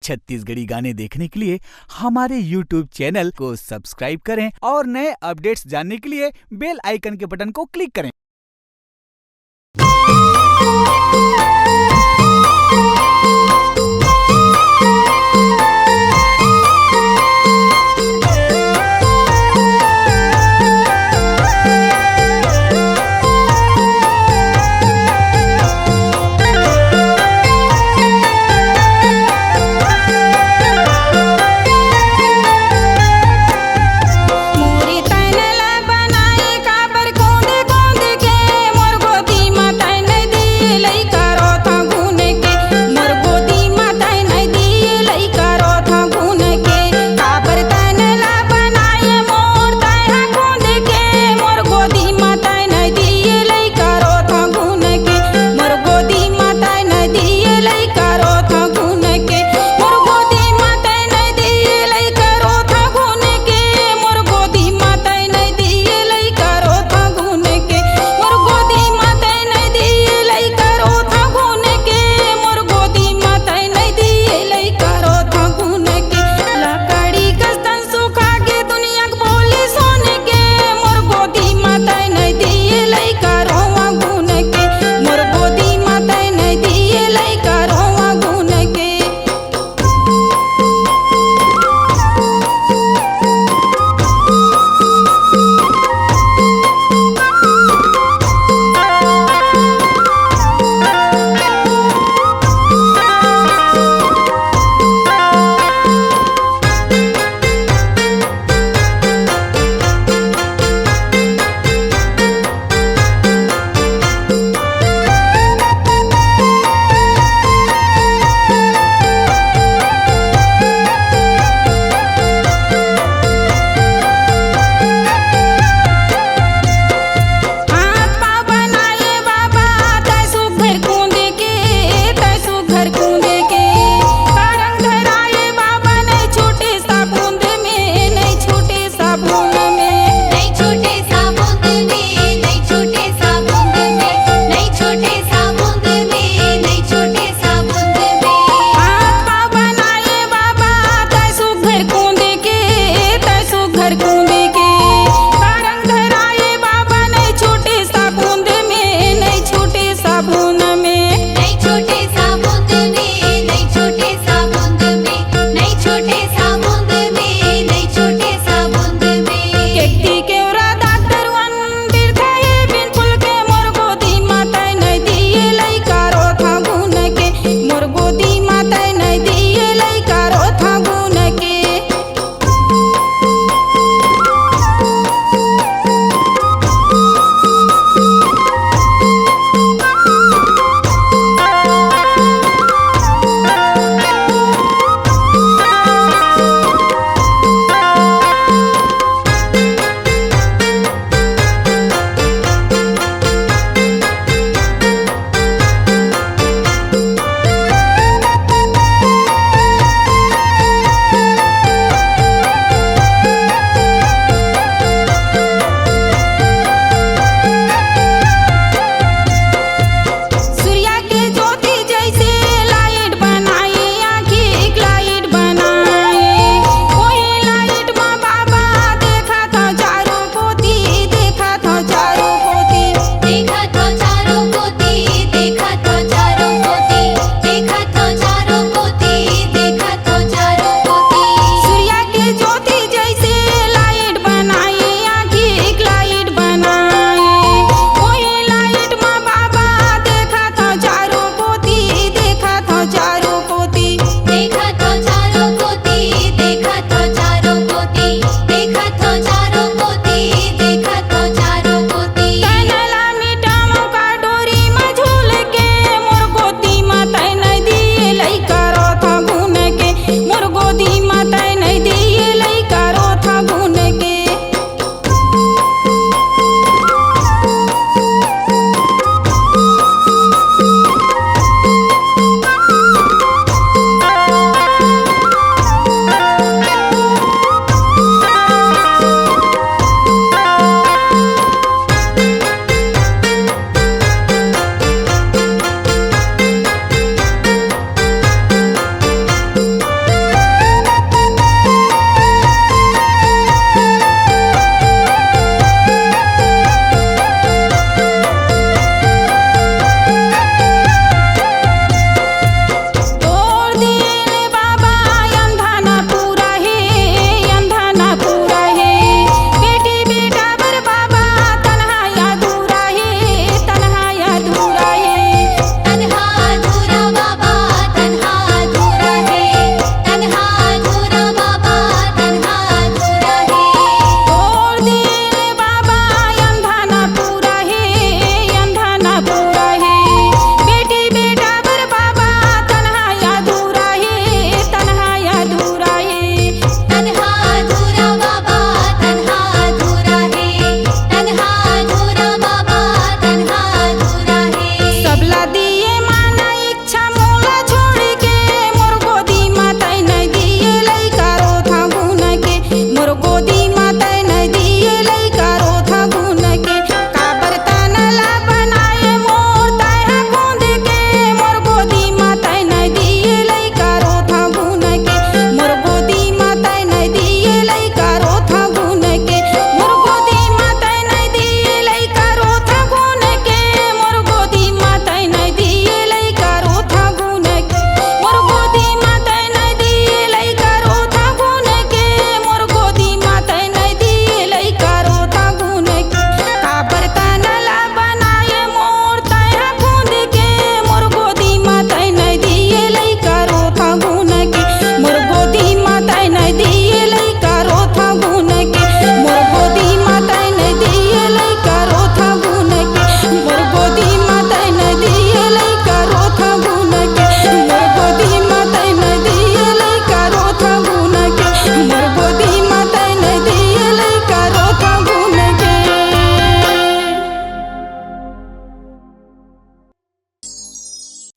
छत्तीसगढ़ी गाने देखने के लिए हमारे YouTube चैनल को सब्सक्राइब करें और नए अपडेट्स जानने के लिए बेल आइकन के बटन को क्लिक करें। मोर गोदी माता ने दी लई करो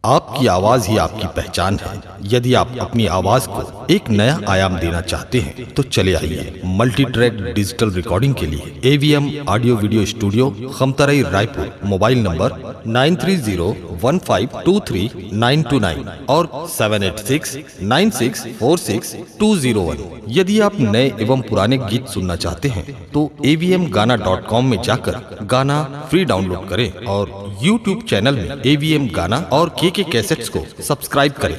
आपकी आवाज ही आपकी पहचान है। यदि आप अपनी आवाज को एक नया आयाम देना चाहते हैं तो चले आइए मल्टी ट्रैक डिजिटल रिकॉर्डिंग के लिए AVM audio video studio, Khamtarai, Raipur. Mobile number 9301523929 और 7869646201। यदि आप नए एवं पुराने गीत सुनना चाहते हैं तो avmgana.com में जाकर गाना फ्री डाउनलोड करें और YouTube चैनल में AVM गाना और KK कैसेट्स को सब्सक्राइब करें।